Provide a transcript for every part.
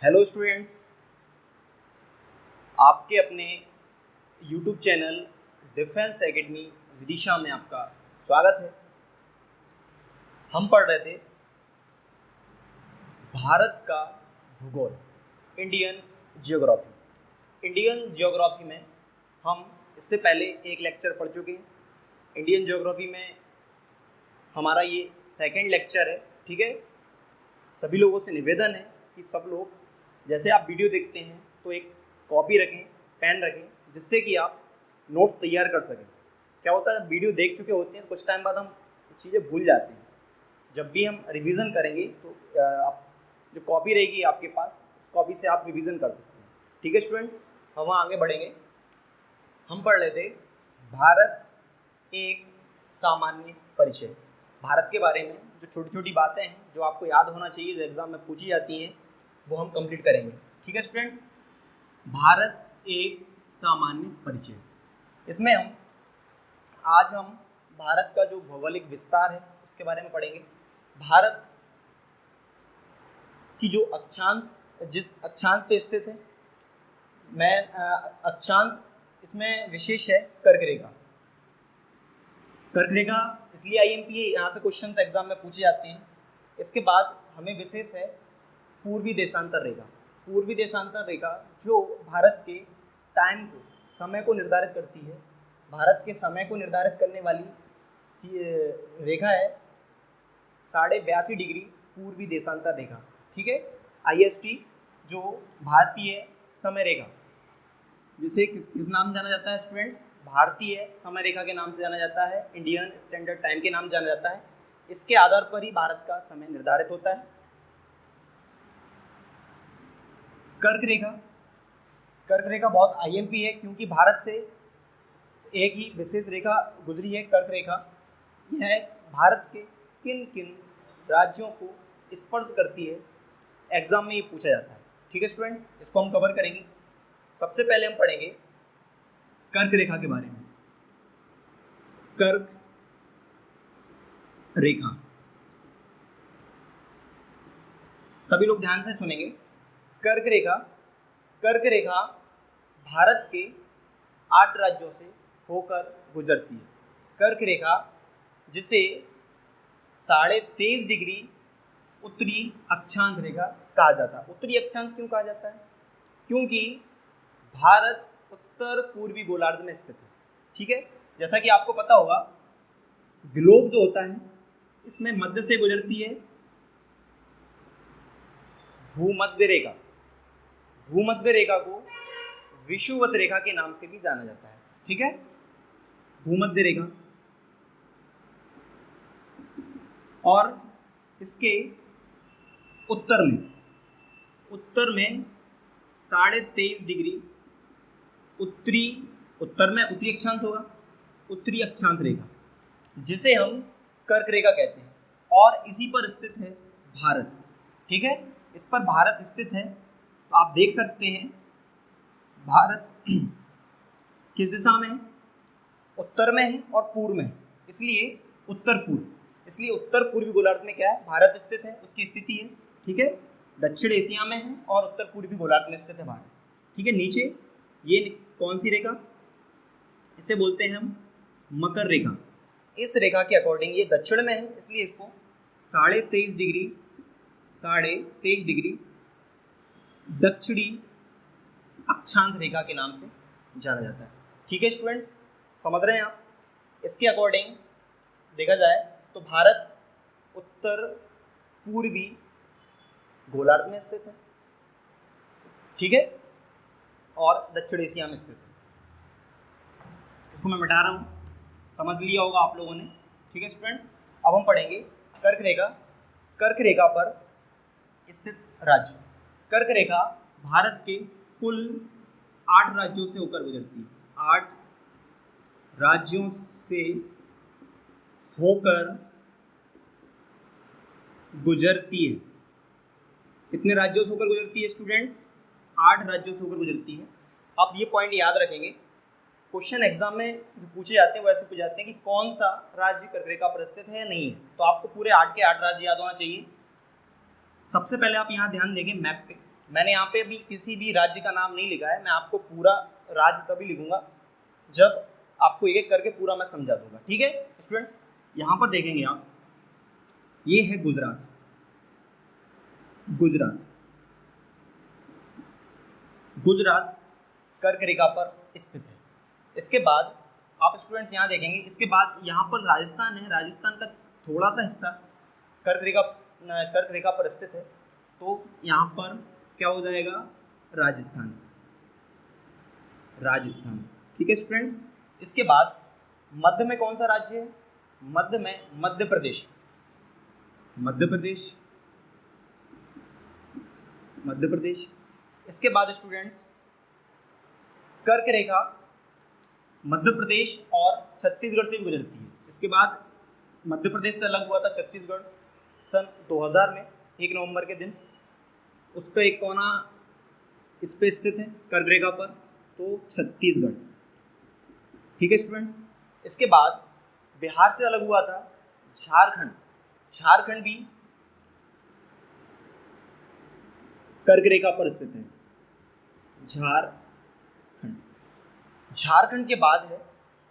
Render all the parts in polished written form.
Hello students, आपके अपने YouTube channel defence academy Vidisha में आपका स्वागत है। हम पढ़ रहे थे भारत का भूगोल, इंडियन जियोग्राफी। इंडियन जियोग्राफी में हम इससे पहले एक लेक्चर पढ़ चुके हैं। इंडियन जियोग्राफी में हमारा ये सेकंड लेक्चर है। ठीक है, सभी लोगों से निवेदन है कि सब लोग जैसे आप वीडियो देखते हैं तो एक कॉपी रखें, पेन रखें, जिससे कि आप नोट तैयार कर सकें। क्या होता है, वीडियो देख चुके होते हैं तो कुछ टाइम बाद हम चीज़ें भूल जाते हैं। जब भी हम रिवीजन करेंगे तो आप जो कॉपी रहेगी आपके पास, उस कॉपी से आप रिवीजन कर सकते हैं। ठीक है स्टूडेंट, हम वहाँ आगे बढ़ेंगे। हम पढ़ रहे थे भारत एक सामान्य परिचय। भारत के बारे में जो छोटी छोटी बातें हैं जो आपको याद होना चाहिए, जो एग्जाम में पूछी जाती हैं, वो हम कंप्लीट करेंगे। ठीक है स्टूडेंट्स, भारत एक सामान्य परिचय। इसमें आज हम भारत का जो भौगोलिक विस्तार है उसके बारे में पढ़ेंगे। भारत की जो अक्षांश, जिस अक्षांश पे स्थित है, अक्षांश इसमें विशेष है कर्क रेखा। कर्क रेखा इसलिए IMP है, यहाँ से क्वेश्चन एग्जाम में पूछे जाते हैं। इसके बाद हमें विशेष है पूर्वी देशांतर रेखा। पूर्वी देशांतर रेखा जो भारत के टाइम को, समय को निर्धारित करती है। भारत के समय को निर्धारित करने वाली रेखा है 82.5 डिग्री पूर्वी देशांतर रेखा। ठीक है, IST जो भारतीय समय रेखा, जिसे किस नाम जाना जाता है स्टूडेंट्स? भारतीय समय रेखा के नाम से जाना जाता है, इंडियन स्टैंडर्ड टाइम के नाम जाना जाता है। इसके आधार पर ही भारत का समय निर्धारित होता है। कर्क रेखा, कर्क रेखा बहुत IMP है क्योंकि भारत से एक ही विशेष रेखा गुजरी है, कर्क रेखा। यह भारत के किन किन राज्यों को स्पर्श करती है, एग्जाम में ये पूछा जाता है। ठीक है स्टूडेंट्स, इसको हम कवर करेंगे। सबसे पहले हम पढ़ेंगे कर्क रेखा के बारे में। कर्क रेखा, सभी लोग ध्यान से सुनेंगे। कर्क रेखा, कर्क रेखा भारत के 8 राज्यों से होकर गुजरती है। कर्क रेखा जिसे 23.5 डिग्री उत्तरी अक्षांश रेखा कहा जाता है। उत्तरी अक्षांश क्यों कहा जाता है? क्योंकि भारत उत्तर पूर्वी गोलार्ध में स्थित है। ठीक है, जैसा कि आपको पता होगा, ग्लोब जो होता है इसमें मध्य से गुजरती है भूमध्य रेखा। भूमध्य रेखा को विषुवत रेखा के नाम से भी जाना जाता है। ठीक है, भूमध्य रेखा। और इसके उत्तर में 23.5 डिग्री उत्तर में उत्तरी अक्षांश होगा, उत्तरी अक्षांश रेखा, जिसे हम कर्क रेखा कहते हैं। और इसी पर स्थित है भारत। ठीक है, इस पर भारत स्थित है। तो आप देख सकते हैं भारत किस दिशा में है? उत्तर में है और पूर्व में है, इसलिए उत्तर पूर्व। इसलिए उत्तर पूर्वी गोलार्ध में क्या है? भारत स्थित है, उसकी स्थिति है। ठीक है, दक्षिण एशिया में है और उत्तर पूर्वी गोलार्ध में स्थित है भारत। ठीक है, नीचे ये कौन सी रेखा? इसे बोलते हैं हम मकर रेखा। इस रेखा के अकॉर्डिंग ये दक्षिण में है, इसलिए इसको 23.5 डिग्री दक्षिणी अक्षांश रेखा के नाम से जाना जाता है। ठीक है स्टूडेंट्स, समझ रहे हैं आप? इसके अकॉर्डिंग देखा जाए तो भारत उत्तर पूर्वी गोलार्ध में स्थित है। ठीक है, और दक्षिण एशिया में स्थित है। इसको मैं मिटा रहा हूँ, समझ लिया होगा आप लोगों ने। ठीक है स्टूडेंट्स, अब हम पढ़ेंगे कर्क रेखा। कर्क रेखा पर स्थित राज्य। कर्क रेखा भारत के कुल 8 राज्यों से होकर गुजरती है। 8 राज्यों से होकर गुजरती है। कितने राज्यों से होकर गुजरती है स्टूडेंट्स? 8 राज्यों से होकर गुजरती है। आप ये पॉइंट याद रखेंगे, क्वेश्चन एग्जाम में जो पूछे जाते हैं वो ऐसे पूछे जाते हैं कि कौन सा राज्य कर्क रेखा पर स्थित है या नहीं है। तो आपको पूरे 8 के 8 राज्य याद होना चाहिए। सबसे पहले आप यहाँ ध्यान देंगे मैप पे। मैंने यहाँ पे अभी किसी भी राज्य का नाम नहीं लिखा है, मैं आपको पूरा राज्य तभी लिखूंगा जब आपको एक एक करके पूरा मैं समझा दूंगा। ठीक है स्टूडेंट्स, यहाँ पर देखेंगे आप, ये है गुजरात। गुजरात गुजरात कर्क रेखा पर स्थित है। इसके बाद आप स्टूडेंट्स यहाँ देखेंगे, इसके बाद यहाँ पर राजस्थान है। राजस्थान का थोड़ा सा हिस्सा कर्क रेखा पर स्थित है, तो यहाँ पर क्या हो जाएगा, राजस्थान। राजस्थान ठीक है स्टूडेंट्स। इसके बाद मध्य में कौन सा राज्य है, मध्य में मध्य प्रदेश। मध्य प्रदेश मध्य प्रदेश। इसके बाद स्टूडेंट्स कर्क रेखा मध्य प्रदेश और छत्तीसगढ़ से भी गुजरती है। इसके बाद मध्य प्रदेश से अलग हुआ था छत्तीसगढ़ सन 2000 में 1 नवंबर के दिन। उस पर एक कोना इस पे स्थित है कर्क रेखा पर, तो छत्तीसगढ़। ठीक है स्टूडेंट्स। इसके बाद बिहार से अलग हुआ था झारखंड। झारखंड भी कर्क रेखा पर स्थित है, झारखंड। झारखंड के बाद है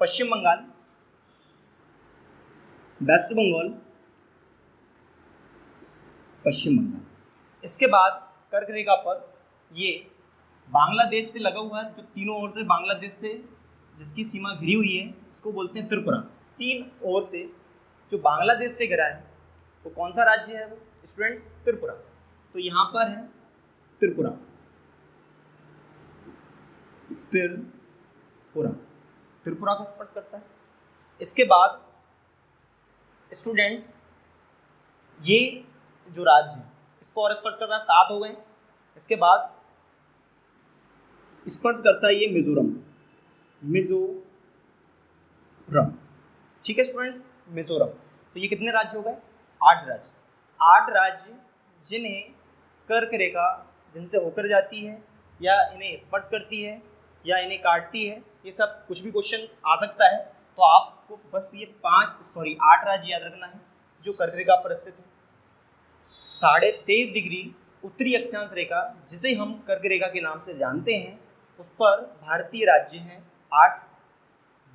पश्चिम बंगाल, वेस्ट बंगाल, पश्चिम बंगाल। इसके बाद कर्क रेखा पर ये बांग्लादेश से लगा हुआ है, जो तीनों ओर से बांग्लादेश से जिसकी सीमा घिरी हुई है, इसको बोलते हैं त्रिपुरा। 3 ओर से जो बांग्लादेश से घिरा है वो कौन सा राज्य है वो स्टूडेंट्स, त्रिपुरा। तो यहाँ पर है त्रिपुरा। त्रिपुरा को स्पर्श करता है। इसके बाद स्टूडेंट्स ये जो राज्य है इसको और स्पर्श करता है, 7 हो गए। इसके बाद स्पर्श करता है ये मिजोरम। ठीक है स्टूडेंट्स, मिजोरम। तो ये कितने राज्य हो गए, 8 राज्य। 8 राज्य जिन्हें कर्क रेखा जिनसे होकर जाती है या इन्हें स्पर्श करती है या इन्हें काटती है, ये सब कुछ भी क्वेश्चन आ सकता है। तो आपको बस ये 8 राज्य याद रखना है जो कर्क रेखा पर स्थित है। 23.5 डिग्री उत्तरी अक्षांश रेखा जिसे हम कर्क रेखा के नाम से जानते हैं, उस पर भारतीय राज्य हैं 8: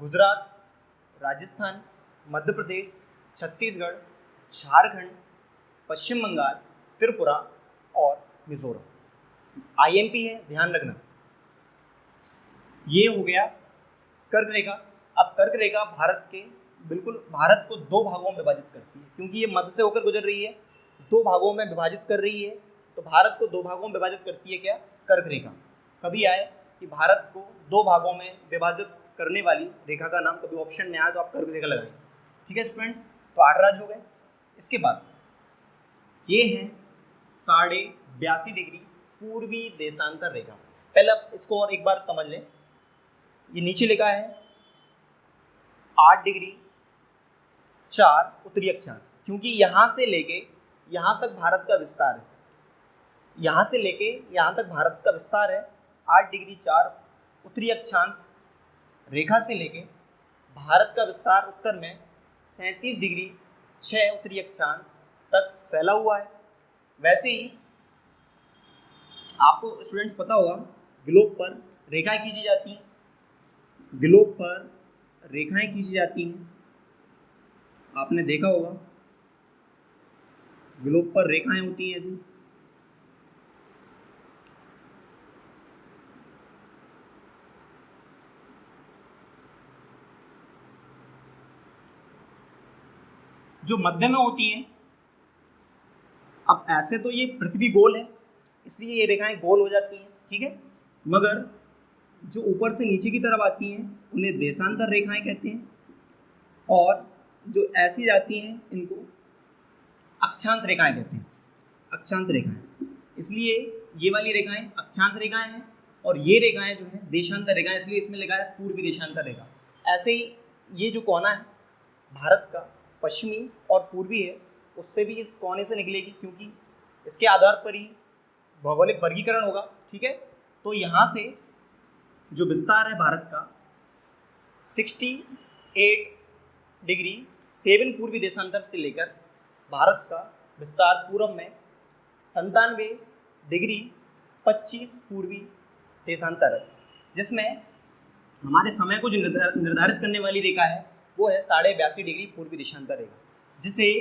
गुजरात, राजस्थान, मध्य प्रदेश, छत्तीसगढ़, झारखंड, पश्चिम बंगाल, त्रिपुरा और मिजोरम। IMP है, ध्यान रखना। ये हो गया कर्क रेखा। अब कर्क रेखा भारत को 2 भागों में विभाजित करती है, क्योंकि ये मध्य से होकर गुजर रही है, 2 भागों में विभाजित कर रही है। तो भारत को 2 भागों में विभाजित करती है क्या, कर्क रेखा। कभी आए कि भारत को 2 भागों में विभाजित करने वाली रेखा का नाम कभी ऑप्शन में आया तो आप कर्क रेखा लगाएं। ठीक है स्टूडेंट्स, तो 8 राज्य हो गए। इसके बाद ये है 82.5 डिग्री पूर्वी देशांतर रेखा। पहले आप इसको और एक बार समझ लें। ये नीचे लिखा है 8 डिग्री 4 उत्तरी अक्षांश, क्योंकि यहाँ से लेके यहाँ तक भारत का विस्तार है। यहाँ से लेके यहाँ तक भारत का विस्तार है 8 डिग्री 4 उत्तरी अक्षांश रेखा से लेके भारत का विस्तार उत्तर में 37 डिग्री 6 उत्तरी अक्षांश तक फैला हुआ है। वैसे ही आपको स्टूडेंट्स पता होगा ग्लोब पर रेखाएं खींची जाती हैं, ग्लोब पर रेखाएं खींची जाती हैं, आपने देखा होगा ग्लोब पर रेखाएं होती हैं ऐसी। जो मध्य में होती हैं। अब ऐसे तो ये पृथ्वी गोल है, इसलिए ये रेखाएं गोल हो जाती हैं, ठीक है। मगर जो ऊपर से नीचे की तरफ आती हैं उन्हें देशांतर रेखाएं कहते हैं, और जो ऐसी जाती हैं इनको अक्षांश रेखाएं कहते हैं। अक्षांश रेखाएं, इसलिए ये वाली रेखाएं अक्षांश रेखाएं हैं और ये रेखाएं जो हैं देशांतर रेखाएं, इसलिए इसमें लिखा है पूर्वी देशांतर रेखा। ऐसे ही ये जो कोना है भारत का पश्चिमी और पूर्वी है, उससे भी इस कोने से निकलेगी, क्योंकि इसके आधार पर ही भौगोलिक वर्गीकरण होगा, ठीक है। तो यहाँ से जो विस्तार है भारत का 68 डिग्री 7 पूर्वी देशांतर से लेकर भारत का विस्तार पूर्व में 97 डिग्री 25 पूर्वी देशांतर, जिसमें हमारे समय को जो निर्धारित करने वाली रेखा है वो है 82.5 डिग्री पूर्वी देशांतर रेखा, जिसे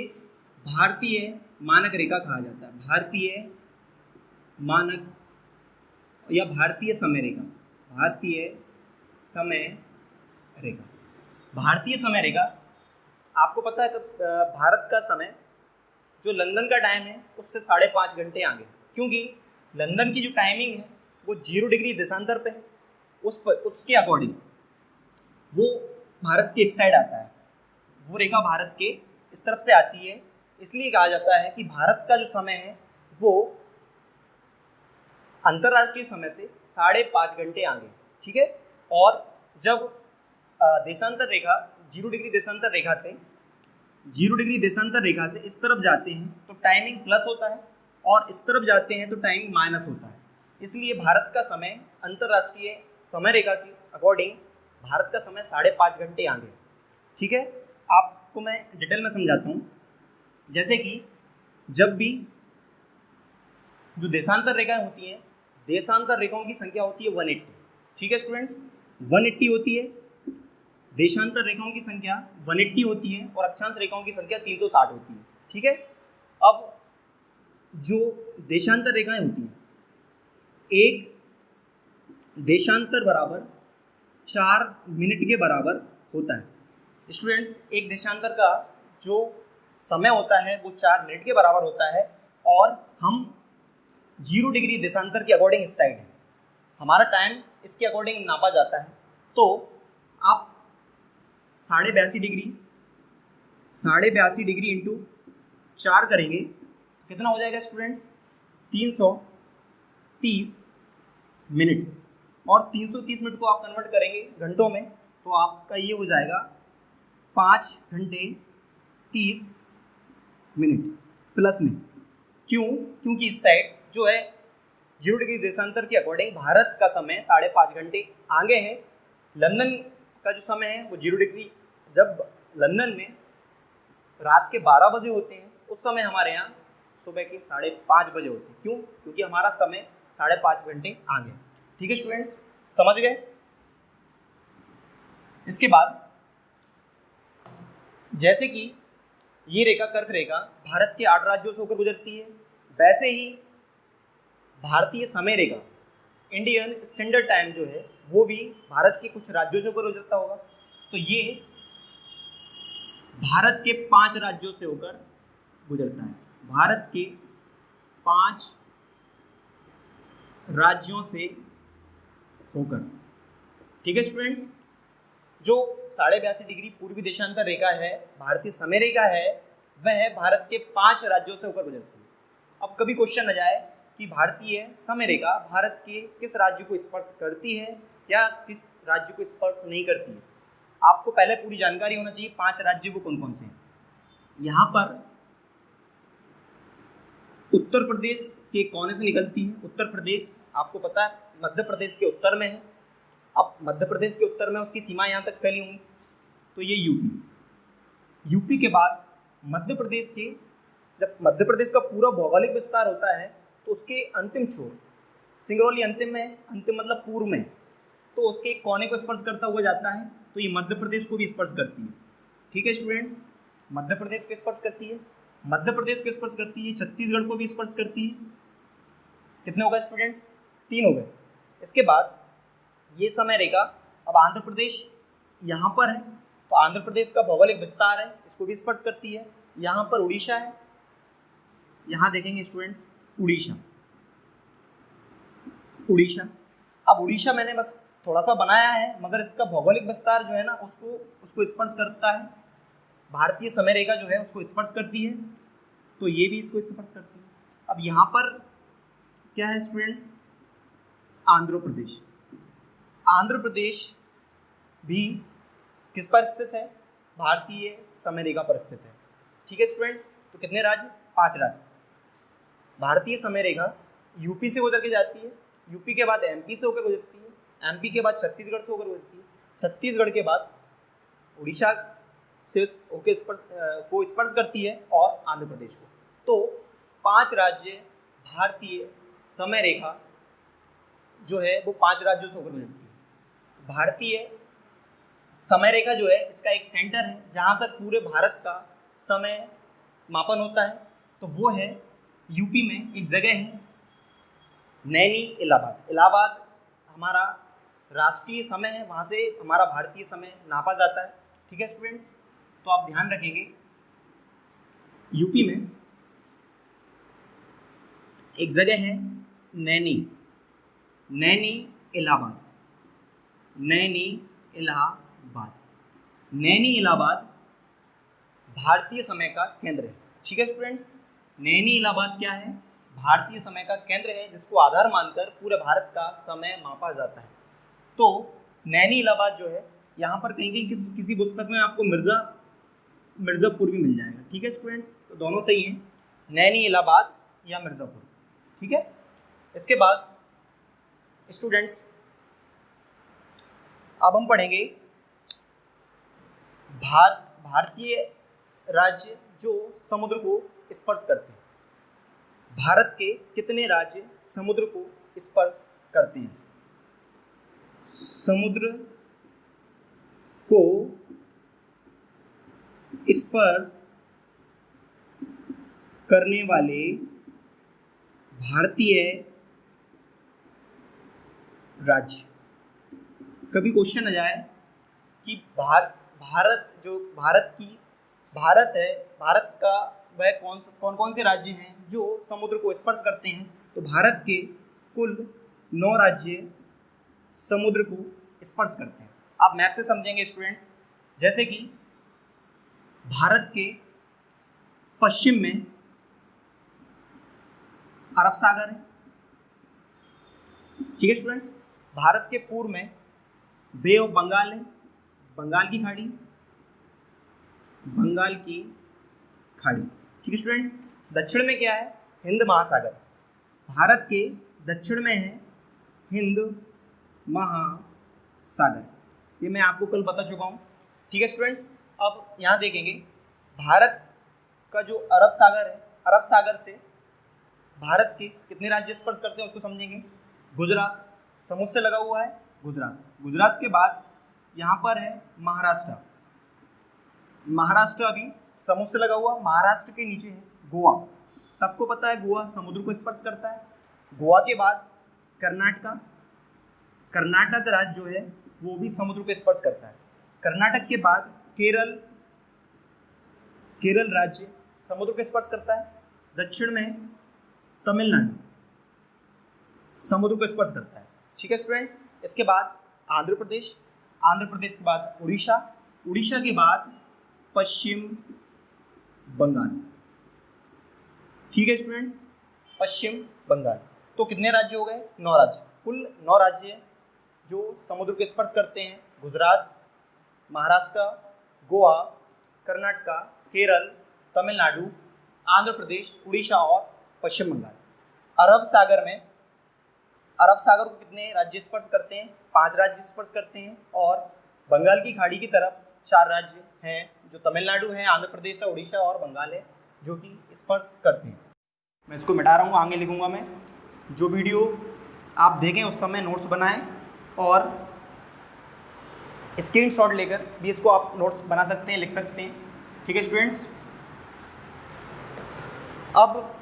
भारतीय मानक रेखा कहा जाता है। भारतीय मानक या भारतीय समय रेखा, भारतीय समय रेखा, भारतीय समय रेखा। आपको पता है कि भारत का समय जो लंदन का टाइम है उससे 5.5 घंटे आगे, क्योंकि लंदन की जो टाइमिंग है वो 0 डिग्री देशांतर पे है। उसके अकॉर्डिंग वो भारत के इस साइड आता है, वो रेखा भारत के इस तरफ से आती है। इसलिए कहा जाता है कि भारत का जो समय है वो अंतर्राष्ट्रीय समय से 5.5 घंटे आगे, ठीक है। और जब देशांतर रेखा 0 डिग्री देशांतर रेखा से इस तरफ जाते हैं तो टाइमिंग प्लस होता है, और इस तरफ जाते हैं तो टाइमिंग माइनस होता है। इसलिए भारत का समय अंतर्राष्ट्रीय समय रेखा के अकॉर्डिंग भारत का समय 5.5 घंटे आगे, ठीक है। आपको मैं डिटेल में समझाता हूँ। जैसे कि जब भी जो देशांतर रेखाएं होती हैं, देशांतर रेखाओं की संख्या होती है 180, ठीक है स्टूडेंट्स, 180 होती है। देशांतर रेखाओं की संख्या 180 होती है और अक्षांश रेखाओं की संख्या 360 होती है, ठीक है। अब जो देशांतर रेखाएं होती हैं, एक देशांतर बराबर 4 मिनट के बराबर होता है। स्टूडेंट्स, एक देशांतर का जो समय होता है वो 4 मिनट के बराबर होता है, और हम 0 डिग्री देशांतर के अकॉर्डिंग इस साइड है, हमारा टाइम इसके अकॉर्डिंग नापा जाता है। तो आप 82.5 डिग्री इंटू 4 करेंगे, कितना हो जाएगा स्टूडेंट्स? 330 मिनट। और 330 मिनट को आप कन्वर्ट करेंगे घंटों में तो आपका ये हो जाएगा 5 घंटे 30 मिनट प्लस में। क्यों? क्योंकि इस साइड जो है 0 डिग्री देशांतर के अकॉर्डिंग भारत का समय 5.5 घंटे आगे है। लंदन का जो समय है वो 0 डिग्री, जब लंदन में रात के 12 बजे होते हैं उस समय हमारे यहाँ सुबह के 5:30 बजे होते हैं। क्यों? क्योंकि हमारा समय 5.5 घंटे आगे। ठीक है स्टूडेंट्स, समझ गए? इसके बाद जैसे कि ये रेखा कर्क रेखा भारत के 8 राज्यों से होकर गुजरती है, वैसे ही भारतीय समय रेखा इंडियन स्टैंडर्ड टाइम जो है वो भी भारत के कुछ राज्यों से होकर गुजरता होगा। तो ये भारत के 5 राज्यों से होकर गुजरता है, भारत के 5 राज्यों से होकर। ठीक है स्टूडेंट्स, जो 82.5 डिग्री पूर्वी देशांतर रेखा है, भारतीय समय रेखा है, वह भारत के 5 राज्यों से होकर गुजरती है। अब कभी क्वेश्चन आ जाए कि भारतीय समय रेखा भारत के किस राज्य को स्पर्श करती है या किस राज्य को स्पर्श नहीं करती है, आपको पहले पूरी जानकारी होना चाहिए 5 राज्य वो कौन कौन से हैं। यहाँ पर उत्तर प्रदेश के कोने से निकलती है। उत्तर प्रदेश आपको पता है मध्य प्रदेश के उत्तर में है। अब मध्य प्रदेश के उत्तर में उसकी सीमा यहाँ तक फैली हुई, तो ये यूपी के बाद मध्य प्रदेश के, जब मध्य प्रदेश का पूरा भौगोलिक विस्तार होता है तो उसके अंतिम छोर सिंगरौली अंतिम में, अंतिम मतलब पूर्व में, तो उसके एक कोने को स्पर्श करता हुआ जाता है, तो ये मध्य प्रदेश को भी स्पर्श करती है। ठीक है स्टूडेंट्स, मध्य प्रदेश को स्पर्श करती है, मध्य प्रदेश को स्पर्श करती है, छत्तीसगढ़ को भी स्पर्श करती है। कितने हो गए स्टूडेंट्स? 3 हो गए। इसके बाद ये समय रेखा, अब आंध्र प्रदेश यहाँ पर है तो आंध्र प्रदेश का भौगोलिक विस्तार है, इसको भी स्पर्श करती है। यहाँ पर उड़ीसा है, यहाँ देखेंगे स्टूडेंट्स उड़ीसा। अब उड़ीसा मैंने बस थोड़ा सा बनाया है, मगर इसका भौगोलिक विस्तार जो है ना उसको स्पर्श करता है। भारतीय समय रेखा जो है उसको स्पर्श करती है, तो ये भी इसको स्पर्श करती है। अब यहाँ पर क्या है स्टूडेंट्स? आंध्र प्रदेश भी किस पर स्थित है? भारतीय समय रेखा पर स्थित है। ठीक है स्टूडेंट, तो कितने राज्य? 5 राज्य। भारतीय समय रेखा यूपी से होकर के जाती है, यूपी के बाद एमपी से होकर गुजरती है, एमपी के बाद छत्तीसगढ़ से होकर गुजरती है, छत्तीसगढ़ के बाद उड़ीसा से होकर स्पर्श करती है और आंध्र प्रदेश को। तो 5 राज्य भारतीय समय रेखा जो है वो 5 राज्यों से होकर गुजरती है। भारतीय समय रेखा जो है इसका एक सेंटर है जहाँ से पूरे भारत का समय मापन होता है, तो वो है यूपी में एक जगह है नैनी इलाहाबाद। इलाहाबाद हमारा राष्ट्रीय समय है, वहाँ से हमारा भारतीय समय नापा जाता है। ठीक है स्टूडेंट्स, तो आप ध्यान रखेंगे यूपी में एक जगह है नैनी इलाहाबाद। नैनी इलाहाबाद भारतीय समय का केंद्र है। ठीक है स्टूडेंट्स, नैनी इलाहाबाद क्या है? भारतीय समय का केंद्र है जिसको आधार मानकर पूरे भारत का समय मापा जाता है। तो नैनी इलाहाबाद जो है यहाँ पर कहीं कहीं किसी पुस्तक में आपको मिर्ज़ापुर भी मिल जाएगा। ठीक है स्टूडेंट्स, तो दोनों सही हैं, नैनी इलाहाबाद या मिर्ज़ापुर। ठीक है, इसके बाद स्टूडेंट्स अब हम पढ़ेंगे भारतीय राज्य जो समुद्र को स्पर्श करते हैं। भारत के कितने राज्य समुद्र को स्पर्श करते हैं? समुद्र को स्पर्श करने वाले भारतीय राज्य। कभी क्वेश्चन आ जाए कि भारत का वह कौन से राज्य हैं जो समुद्र को स्पर्श करते हैं, तो भारत के कुल 9 राज्य समुद्र को स्पर्श करते हैं। आप मैप से समझेंगे स्टूडेंट्स, जैसे कि भारत के पश्चिम में अरब सागर है। ठीक है स्टूडेंट्स, भारत के पूर्व में बे ऑफ बंगाल है, बंगाल की खाड़ी। ठीक है स्टूडेंट्स, दक्षिण में क्या है? हिंद महासागर। भारत के दक्षिण में है हिंद महासागर, ये मैं आपको कल बता चुका हूँ। ठीक है स्टूडेंट्स, अब यहाँ देखेंगे भारत का जो अरब सागर है, अरब सागर से भारत के कितने राज्य स्पर्श करते हैं उसको समझेंगे। गुजरात समुद्र से लगा हुआ है, गुजरात के बाद यहाँ पर है महाराष्ट्र अभी समुद्र से लगा हुआ। महाराष्ट्र के नीचे है गोवा, सबको पता है गोवा समुद्र को स्पर्श करता है। गोवा के बाद कर्नाटक राज्य जो है वो भी समुद्र को स्पर्श करता है। कर्नाटक के बाद केरल राज्य समुद्र को स्पर्श करता है। दक्षिण में तमिलनाडु समुद्र को स्पर्श करता है। ठीक है स्टूडेंट्स, इसके बाद आंध्र प्रदेश के बाद उड़ीसा के बाद पश्चिम बंगाल। ठीक है स्टूडेंट्स, पश्चिम बंगाल। तो कितने राज्य हो गए? 9 राज्य। कुल 9 राज्य जो समुद्र को स्पर्श करते हैं, गुजरात, महाराष्ट्र, गोवा, कर्नाटक, केरल, तमिलनाडु, आंध्र प्रदेश, उड़ीसा और पश्चिम बंगाल। अरब सागर को कितने राज्य स्पर्श करते हैं? 5 राज्य स्पर्श करते हैं। और बंगाल की खाड़ी की तरफ 4 राज्य हैं जो तमिलनाडु है, आंध्र प्रदेश है, उड़ीसा और बंगाल है जो कि स्पर्श करते हैं। मैं इसको मिटा रहा हूँ, आगे लिखूंगा मैं। जो वीडियो आप देखें उस समय नोट्स बनाएं और स्क्रीनशॉट लेकर भी इसको आप नोट्स बना सकते हैं, लिख सकते हैं। ठीक है स्टूडेंट्स, अब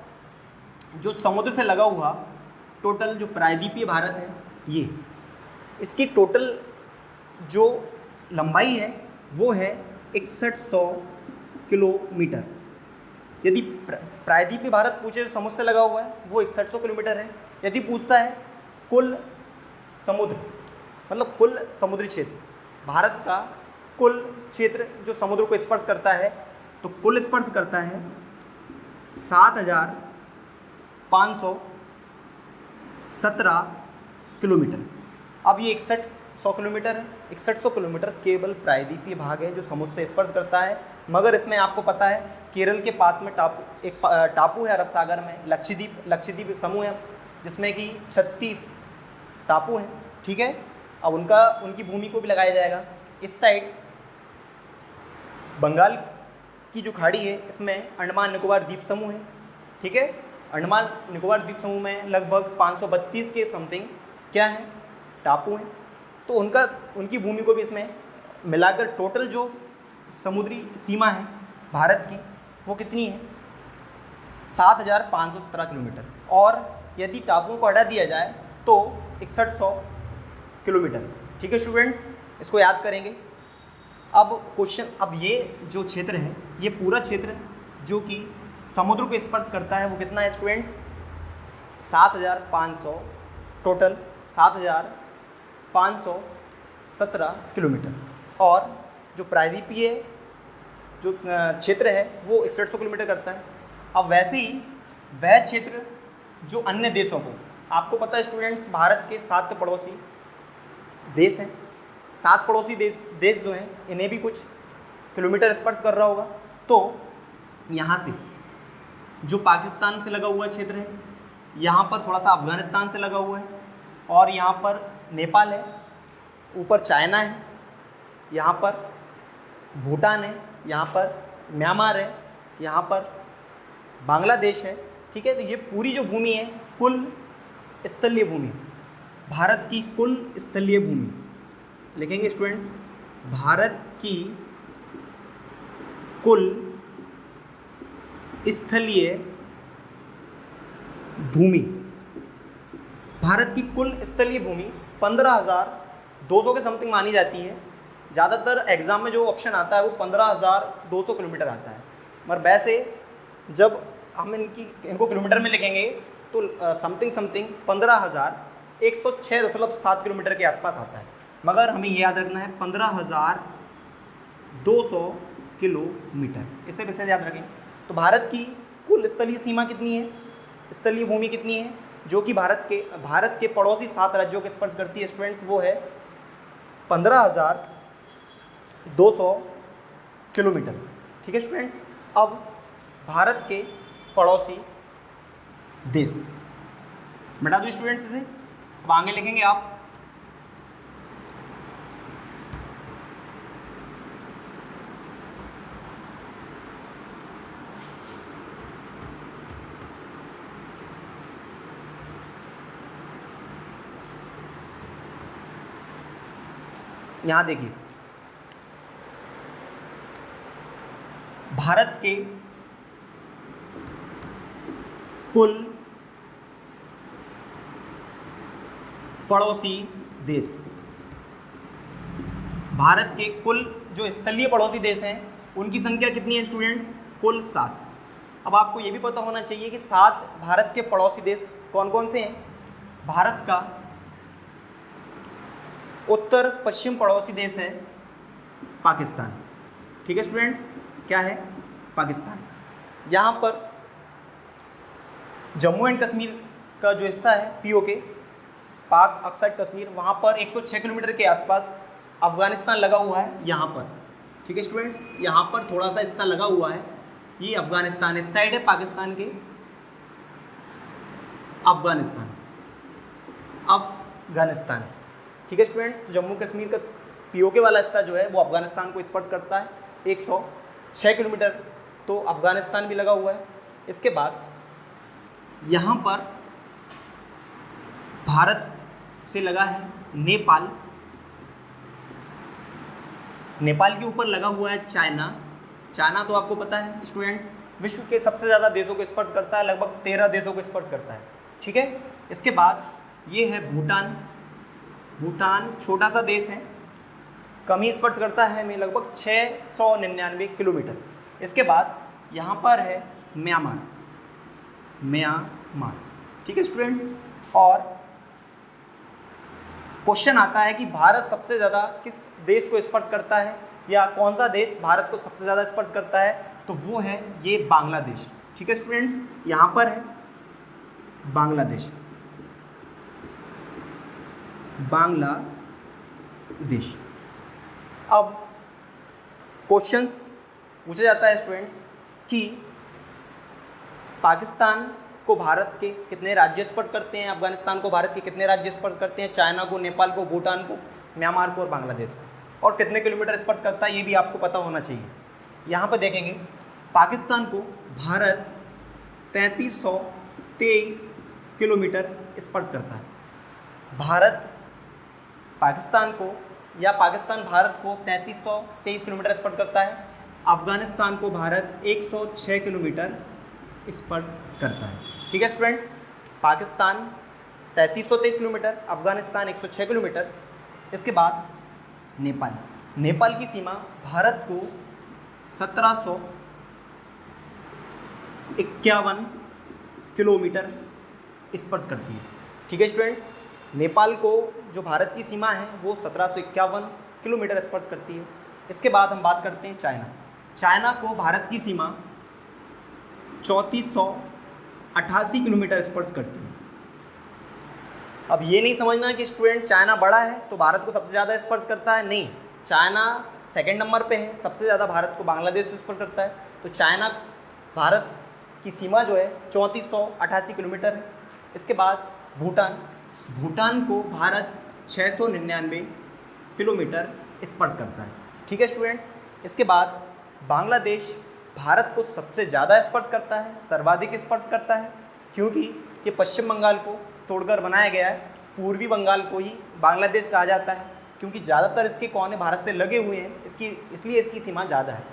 जो समुद्र से लगा हुआ टोटल जो प्रायद्वीपीय भारत है, ये इसकी टोटल जो लंबाई है वो है 6100 किलोमीटर। यदि प्रायद्वीपीय भारत पूछे, समुद्र से लगा हुआ है, वो 6100 किलोमीटर है। यदि पूछता है कुल समुद्र, मतलब कुल समुद्री क्षेत्र, भारत का कुल क्षेत्र जो समुद्र को स्पर्श करता है, तो कुल स्पर्श करता है 7517 किलोमीटर। अब ये 6100 किलोमीटर है। 6100 किलोमीटर केवल प्रायद्वीपीय भाग है जो समुद्र से स्पर्श करता है। मगर इसमें आपको पता है केरल के पास में एक टापू है अरब सागर में, लक्षद्वीप समूह है, जिसमें कि 36 टापू हैं। ठीक है, अब उनकी भूमि को भी लगाया जाएगा। इस साइड बंगाल की जो खाड़ी है, इसमें अंडमान निकोबार द्वीप समूह है। ठीक है, अंडमान निकोबार द्वीप समूह में लगभग 532 के समथिंग क्या है, टापू हैं। तो उनकी भूमि को भी इसमें मिलाकर टोटल जो समुद्री सीमा है भारत की वो कितनी है, 7,517 किलोमीटर। और यदि टापुओं को हटा दिया जाए तो 6100 किलोमीटर। ठीक है स्टूडेंट्स, इसको याद करेंगे। अब ये जो क्षेत्र है, ये पूरा क्षेत्र जो कि समुद्र को स्पर्श करता है वो कितना है स्टूडेंट्स, 7,500, टोटल 7,517 किलोमीटर। और जो प्रायद्वीपीय जो क्षेत्र है वो 6100 किलोमीटर करता है। अब वैसे ही वह क्षेत्र जो अन्य देशों को, आपको पता है स्टूडेंट्स, भारत के 7 पड़ोसी देश हैं। 7 पड़ोसी देश जो हैं इन्हें भी कुछ किलोमीटर स्पर्श कर रहा होगा। तो यहाँ से जो पाकिस्तान से लगा हुआ क्षेत्र है, यहाँ पर थोड़ा सा अफगानिस्तान से लगा हुआ है, और यहाँ पर नेपाल है, ऊपर चाइना है, यहाँ पर भूटान है, यहाँ पर म्यांमार है, यहाँ पर बांग्लादेश है। ठीक है, तो ये पूरी जो भूमि है कुल स्थलीय भूमि, भारत की कुल स्थलीय भूमि लिखेंगे स्टूडेंट्स, भारत की कुल स्थलीय भूमि, भारत की कुल स्थलीय भूमि 15,200 के समथिंग मानी जाती है। ज़्यादातर एग्जाम में जो ऑप्शन आता है वो 15,200 किलोमीटर आता है, मगर वैसे जब हम इनको किलोमीटर में लिखेंगे तो समथिंग 15,106.7 किलोमीटर के आसपास आता है, मगर हमें ये याद रखना है 15,200 किलोमीटर, इसे विशेष याद रखें। तो भारत की कुल स्थलीय सीमा कितनी है, स्थलीय भूमि कितनी है जो कि भारत के पड़ोसी 7 राज्यों के स्पर्श करती है स्टूडेंट्स, वो है 15,200 किलोमीटर। ठीक है स्टूडेंट्स, अब भारत के पड़ोसी देश बता दो स्टूडेंट्स इसे, अब आगे लिखेंगे आप। यहां देखिए, भारत के कुल पड़ोसी देश, भारत के कुल जो स्थलीय पड़ोसी देश हैं उनकी संख्या कितनी है स्टूडेंट्स, कुल 7। अब आपको ये भी पता होना चाहिए कि 7 भारत के पड़ोसी देश कौन कौन से हैं। भारत का उत्तर पश्चिम पड़ोसी देश है पाकिस्तान। ठीक है स्टूडेंट्स, क्या है, पाकिस्तान। यहाँ पर जम्मू एंड कश्मीर का जो हिस्सा है पीओके, पाक ऑक्साइड कश्मीर, वहाँ पर 106 किलोमीटर के आसपास अफगानिस्तान लगा हुआ है यहाँ पर। ठीक है स्टूडेंट्स, यहाँ पर थोड़ा सा हिस्सा लगा हुआ है, ये अफगानिस्तान, इस साइड है पाकिस्तान के अफगानिस्तान। ठीक है स्टूडेंट, जम्मू कश्मीर का पीओके वाला हिस्सा जो है वो अफगानिस्तान को स्पर्श करता है, 106 किलोमीटर, तो अफगानिस्तान भी लगा हुआ है। इसके बाद यहाँ पर भारत से लगा है नेपाल, नेपाल के ऊपर लगा हुआ है चाइना। चाइना तो आपको पता है स्टूडेंट्स विश्व के सबसे ज़्यादा देशों को स्पर्श करता है, लगभग 13 देशों को स्पर्श करता है। ठीक है, इसके बाद ये है भूटान। भूटान छोटा सा देश है, कम ही स्पर्श करता है, में लगभग 699 किलोमीटर। इसके बाद यहाँ पर है म्यांमार। ठीक है स्टूडेंट्स, और क्वेश्चन आता है कि भारत सबसे ज़्यादा किस देश को स्पर्श करता है, या कौन सा देश भारत को सबसे ज़्यादा स्पर्श करता है, तो वो है ये बांग्लादेश। ठीक है स्टूडेंट्स, यहाँ पर है बांग्लादेश। अब क्वेश्चंस पूछा जाता है स्टूडेंट्स कि पाकिस्तान को भारत के कितने राज्य स्पर्श करते हैं, अफगानिस्तान को भारत के कितने राज्य स्पर्श करते हैं, चाइना को, नेपाल को, भूटान को, म्यांमार को और बांग्लादेश को, और कितने किलोमीटर स्पर्श करता है ये भी आपको पता होना चाहिए। यहाँ पर देखेंगे पाकिस्तान को भारत 3323 किलोमीटर स्पर्श करता है, भारत पाकिस्तान को या पाकिस्तान भारत को 3323 किलोमीटर स्पर्श करता है। अफगानिस्तान को भारत 106 किलोमीटर स्पर्श करता है। ठीक है students, Pakistan 3323 kilometre, Afghanistan 106 kilometre. इसके बाद नेपाल, नेपाल की सीमा भारत को 1751 किलोमीटर स्पर्श करती है। ठीक है स्टूडेंट्स, नेपाल को जो भारत की सीमा है वो 1751 किलोमीटर स्पर्श करती है। इसके बाद हम बात करते हैं चाइना। चाइना को भारत की सीमा 3488 किलोमीटर स्पर्श करती है। अब ये नहीं समझना कि स्टूडेंट चाइना बड़ा है तो भारत को सबसे ज़्यादा स्पर्श करता है, नहीं। चाइना सेकंड नंबर पे है, सबसे ज़्यादा भारत को बांग्लादेश स्पर्श करता है। तो चाइना भारत की सीमा जो है 3488 किलोमीटर है। इसके बाद भूटान, भूटान को भारत 699 किलोमीटर स्पर्श करता है। ठीक है स्टूडेंट्स, इसके बाद बांग्लादेश भारत को सबसे ज़्यादा स्पर्श करता है, सर्वाधिक स्पर्श करता है, क्योंकि ये पश्चिम बंगाल को तोड़कर बनाया गया है। पूर्वी बंगाल को ही बांग्लादेश कहा जाता है, क्योंकि ज़्यादातर इसके कोने भारत से लगे हुए हैं, इसलिए इसकी सीमा ज़्यादा है।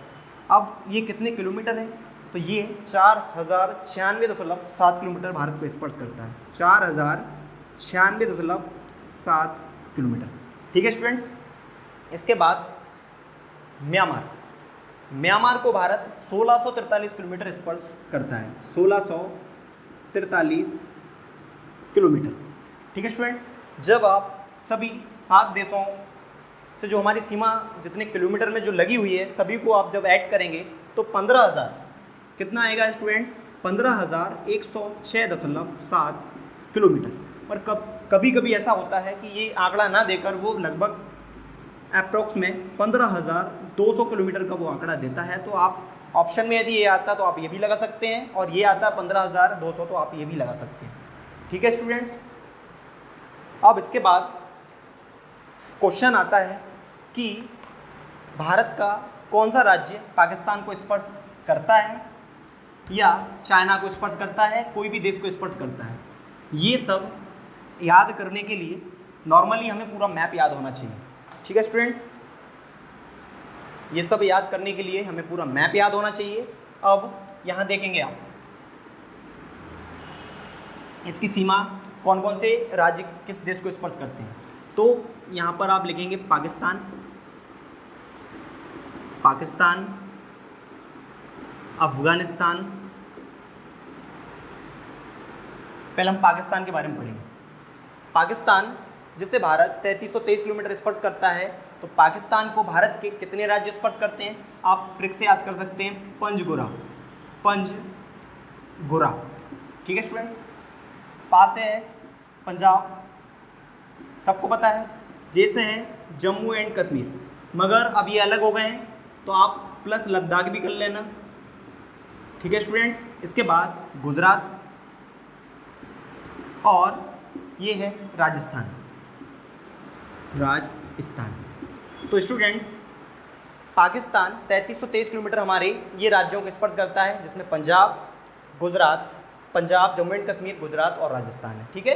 अब ये कितने किलोमीटर है, तो ये 4096.7 किलोमीटर भारत को स्पर्श करता है। 4096.7 किलोमीटर। ठीक है स्टूडेंट्स, इसके बाद म्यांमार, म्यांमार को भारत 1643 किलोमीटर स्पर्श करता है। 1643 किलोमीटर। ठीक है स्टूडेंट्स, जब आप सभी 7 देशों से जो हमारी सीमा जितने किलोमीटर में जो लगी हुई है सभी को आप जब ऐड करेंगे तो 15,000 कितना आएगा स्टूडेंट्स, 15,106.7 किलोमीटर। पर कभी कभी ऐसा होता है कि ये आंकड़ा ना देकर वो लगभग अप्रॉक्स में 15,200 किलोमीटर का वो आंकड़ा देता है। तो आप ऑप्शन में यदि ये आता तो आप ये भी लगा सकते हैं, और ये आता 15,200 तो आप ये भी लगा सकते हैं। ठीक है स्टूडेंट्स, अब इसके बाद क्वेश्चन आता है कि भारत का कौन सा राज्य पाकिस्तान को स्पर्श करता है या चाइना को स्पर्श करता है, कोई भी देश को स्पर्श करता है। ये सब याद करने के लिए नॉर्मली हमें पूरा मैप याद होना चाहिए। ठीक है स्टूडेंट्स, ये सब याद करने के लिए हमें पूरा मैप याद होना चाहिए। अब यहाँ देखेंगे आप इसकी सीमा कौन कौन से राज्य किस देश को स्पर्श करते हैं। तो यहाँ पर आप लिखेंगे पाकिस्तान, पाकिस्तान, अफगानिस्तान। पहले हम पाकिस्तान के बारे में पढ़ेंगे। पाकिस्तान जिसे भारत 3323 किलोमीटर स्पर्श करता है, तो पाकिस्तान को भारत के कितने राज्य स्पर्श करते हैं, आप ट्रिक से याद कर सकते हैं, पंजगुरा, पंजगुरा। ठीक है स्टूडेंट्स, पास है पंजाब, सबको पता है, जैसे है जम्मू एंड कश्मीर, मगर अब ये अलग हो गए हैं तो आप प्लस लद्दाख भी कर लेना। ठीक है स्टूडेंट्स, इसके बाद गुजरात और ये है राजस्थान, राजस्थान। तो स्टूडेंट्स, पाकिस्तान 3323 किलोमीटर हमारे ये राज्यों को स्पर्श करता है, जिसमें पंजाब, गुजरात, पंजाब, जम्मू एंड कश्मीर, गुजरात और राजस्थान है। ठीक है,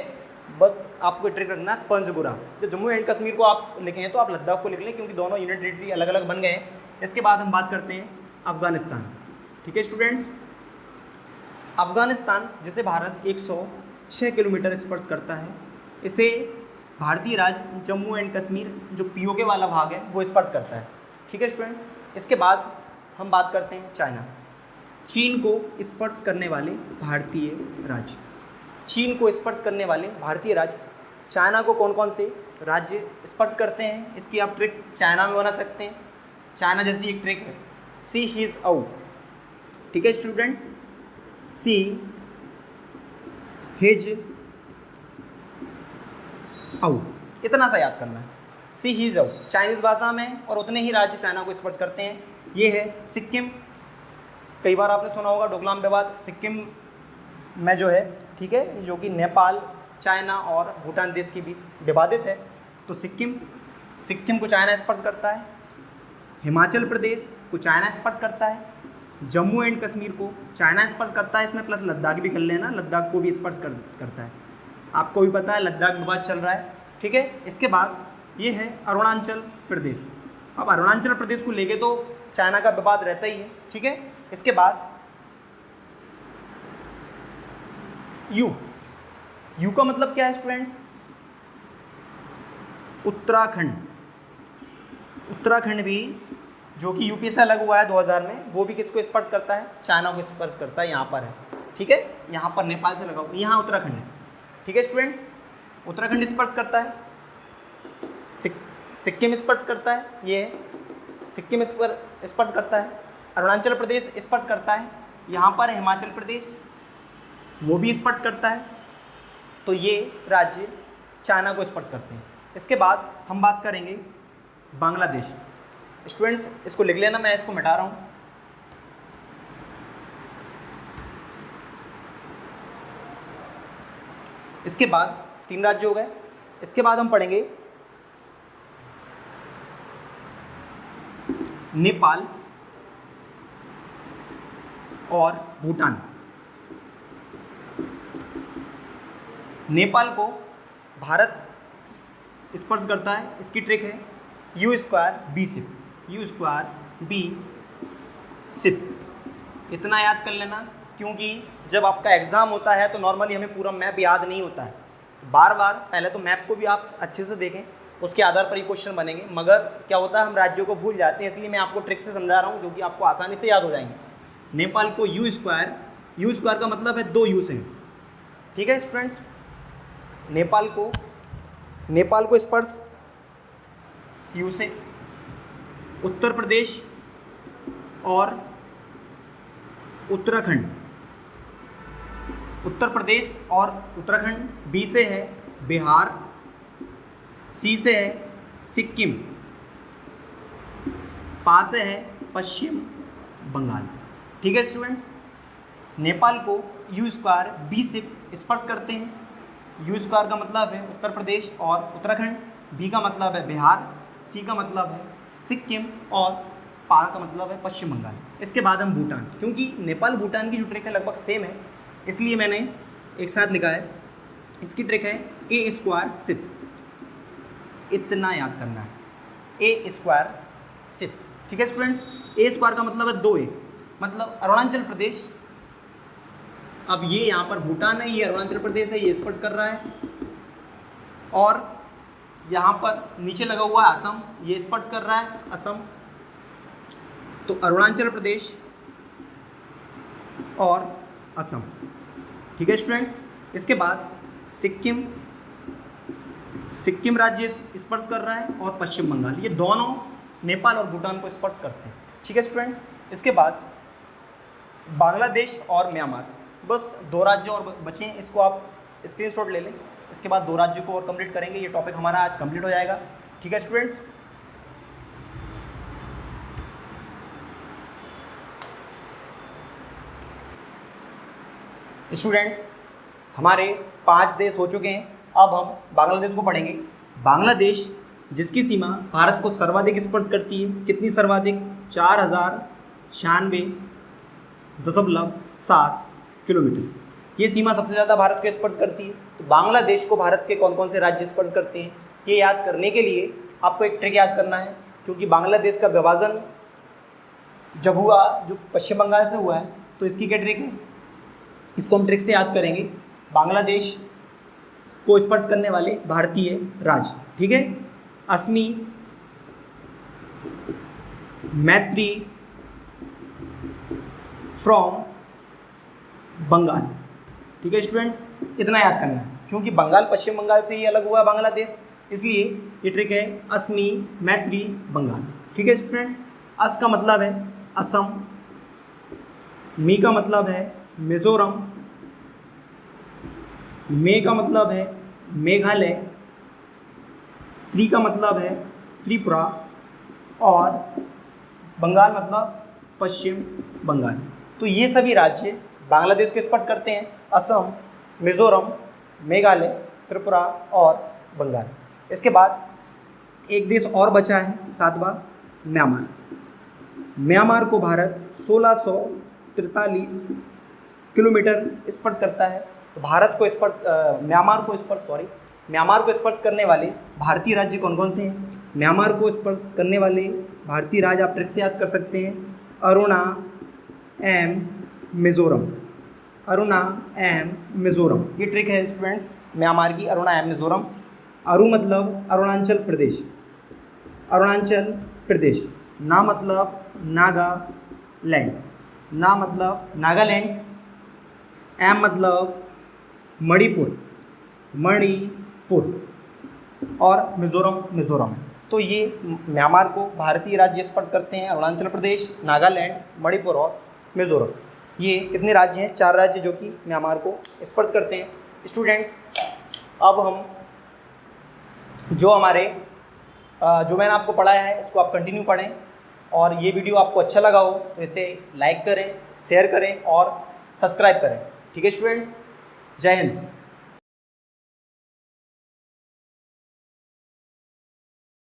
बस आपको ट्रिक रखना है पंजगुरा। जब जम्मू एंड कश्मीर को आप लिखें तो आप लद्दाख को लिख लें, क्योंकि दोनों यूनिट टेरिटरी अलग अलग बन गए हैं। इसके बाद हम बात करते हैं अफगानिस्तान। ठीक है स्टूडेंट्स, अफगानिस्तान जिसे भारत 106 किलोमीटर स्पर्श करता है, इसे भारतीय राज्य जम्मू एंड कश्मीर जो पीओके वाला भाग है वो स्पर्श करता है। ठीक है स्टूडेंट, इसके बाद हम बात करते हैं चाइना। चीन को स्पर्श करने वाले भारतीय राज्य, चीन को स्पर्श करने वाले भारतीय राज्य, चाइना को कौन कौन से राज्य स्पर्श करते हैं, इसकी आप ट्रिक चाइना में बना सकते हैं। चाइना जैसी एक ट्रिक है, सी हिज औ। ठीक है स्टूडेंट, सी हिज औ, इतना सा याद करना है, सी हिज औ चाइनीज़ भाषा में, और उतने ही राज्य चाइना को स्पर्श करते हैं। ये है सिक्किम, कई बार आपने सुना होगा डोकलाम विवाद सिक्किम में जो है, ठीक है, जो कि नेपाल, चाइना और भूटान देश के बीच विवादित है। तो सिक्किम को चाइना स्पर्श करता है, हिमाचल प्रदेश को चाइना स्पर्श करता है, जम्मू एंड कश्मीर को चाइना स्पर्श करता है, इसमें प्लस लद्दाख भी कर लेना, लद्दाख को भी स्पर्श करता है। आपको भी पता है लद्दाख विवाद चल रहा है, ठीक है। इसके बाद ये है अरुणाचल प्रदेश। अब अरुणाचल प्रदेश को लेके तो चाइना का विवाद रहता ही है, ठीक है। इसके बाद यू का मतलब क्या है स्टूडेंट्स? उत्तराखंड। उत्तराखंड भी जो कि यूपी से अलग हुआ है 2000 में, वो भी किसको स्पर्श करता है? चाइना को स्पर्श करता है। यहाँ पर है, ठीक है, यहाँ पर नेपाल से लगा हुआ, यहाँ उत्तराखंड है, ठीक है स्टूडेंट्स। उत्तराखंड स्पर्श करता है, सिक्किम स्पर्श करता है, ये सिक्किम स्पर्श करता है, अरुणाचल प्रदेश स्पर्श करता है, यहाँ पर हिमाचल प्रदेश वो भी स्पर्श करता है। तो ये राज्य चाइना को स्पर्श करते हैं। इसके बाद हम बात करेंगे बांग्लादेश। स्टूडेंट्स इसको लिख लेना, मैं इसको मिटा रहा हूँ। इसके बाद 3 राज्य हो गए। इसके बाद हम पढ़ेंगे नेपाल और भूटान। नेपाल को भारत स्पर्श करता है, इसकी ट्रिक है U²B/SIP। इतना याद कर लेना, क्योंकि जब आपका एग्ज़ाम होता है तो नॉर्मली हमें पूरा मैप याद नहीं होता है। बार बार पहले तो मैप को भी आप अच्छे से देखें, उसके आधार पर ही क्वेश्चन बनेंगे। मगर क्या होता है, हम राज्यों को भूल जाते हैं, इसलिए मैं आपको ट्रिक से समझा रहा हूँ जो कि आपको आसानी से याद हो जाएंगे। नेपाल को U² का मतलब है 2 U से, ठीक है स्टूडेंट्स। नेपाल को स्पर्श U से, उत्तर प्रदेश और उत्तराखंड, उत्तर प्रदेश और उत्तराखंड B से है बिहार, C से है सिक्किम, पा से है पश्चिम बंगाल, ठीक है स्टूडेंट्स। नेपाल को U²B/SIP स्पर्श करते हैं। U² का मतलब है उत्तर प्रदेश और उत्तराखंड, B का मतलब है बिहार, C का मतलब है सिक्किम और पा का मतलब है पश्चिम बंगाल। इसके बाद हम भूटान, क्योंकि नेपाल भूटान की जो ट्रिक है लगभग सेम है, इसलिए मैंने एक साथ लिखा है। इसकी ट्रिक है A²SIP। इतना याद करना है, A²SIP, ठीक है स्टूडेंट्स। A² का मतलब है 2A, मतलब अरुणाचल प्रदेश। अब ये यहाँ पर भूटान है, ये अरुणाचल प्रदेश है, ये स्पर्श कर रहा है। और यहाँ पर नीचे लगा हुआ है असम, ये स्पर्श कर रहा है असम। तो अरुणाचल प्रदेश और असम, ठीक है स्टूडेंट्स। इसके बाद सिक्किम राज्य स्पर्श कर रहा है और पश्चिम बंगाल, ये दोनों नेपाल और भूटान को स्पर्श करते हैं, ठीक है स्टूडेंट्स। इसके बाद बांग्लादेश और म्यांमार, बस 2 राज्य और बचे हैं, इसको आप स्क्रीनशॉट ले लें। इसके बाद 2 राज्यों को और कंप्लीट करेंगे, ये टॉपिक हमारा आज कंप्लीट हो जाएगा, ठीक है स्टूडेंट्स। स्टूडेंट्स हमारे 5 देश हो चुके हैं, अब हम बांग्लादेश को पढ़ेंगे। बांग्लादेश जिसकी सीमा भारत को सर्वाधिक स्पर्श करती है, कितनी सर्वाधिक? 4096.7 किलोमीटर, ये सीमा सबसे ज़्यादा भारत को स्पर्श करती है। तो बांग्लादेश को भारत के कौन कौन से राज्य स्पर्श करते हैं, ये याद करने के लिए आपको एक ट्रिक याद करना है, क्योंकि बांग्लादेश का विभाजन जब हुआ, जो पश्चिम बंगाल से हुआ है, तो इसकी क्या ट्रिक है, इसको हम ट्रिक से याद करेंगे। बांग्लादेश को स्पर्श करने वाले भारतीय राज्य, ठीक है, असमी, मैत्री फ्रॉम बंगाल, ठीक है स्टूडेंट्स। इतना याद करना है, क्योंकि बंगाल पश्चिम बंगाल से ही अलग हुआ है बांग्लादेश, इसलिए ये ट्रिक है असमी, मैत्री, बंगाल, ठीक है स्टूडेंट। अस का मतलब है असम, मी का मतलब है मिजोरम, मे का मतलब है मेघालय, त्रि का मतलब है त्रिपुरा और बंगाल मतलब पश्चिम बंगाल। तो ये सभी राज्य बांग्लादेश के स्पर्श करते हैं, असम, मिजोरम, मेघालय, त्रिपुरा और बंगाल। इसके बाद एक देश और बचा है 7वां, म्यांमार। म्यांमार को भारत 1643 किलोमीटर स्पर्श करता है। तो म्यांमार को स्पर्श करने वाले भारतीय राज्य कौन कौन से हैं? म्यांमार को स्पर्श करने वाले भारतीय राज्य आप ट्रिक से याद कर सकते हैं, अरुणा एम मिजोरम। अरुणा एम मिजोरम, ये ट्रिक है स्टूडेंट्स म्यांमार की, अरुणा एम मिजोरम। अरु मतलब अरुणाचल प्रदेश, अरुणाचल प्रदेश। ना मतलब नागालैंड, ना मतलब नागालैंड। एम मतलब मणिपुर, मणिपुर। और मिजोरम, मिजोरम है। तो ये म्यांमार को भारतीय राज्य स्पर्श करते हैं, अरुणाचल प्रदेश, नागालैंड, मणिपुर और मिजोरम। ये कितने राज्य हैं? 4 राज्य जो कि म्यांमार को स्पर्श करते हैं। स्टूडेंट्स अब हम जो मैंने आपको पढ़ाया है इसको आप कंटिन्यू पढ़ें, और ये वीडियो आपको अच्छा लगा हो तो इसे लाइक करें, शेयर करें और सब्सक्राइब करें। ठीक है स्टूडेंट्स, जय हिंद।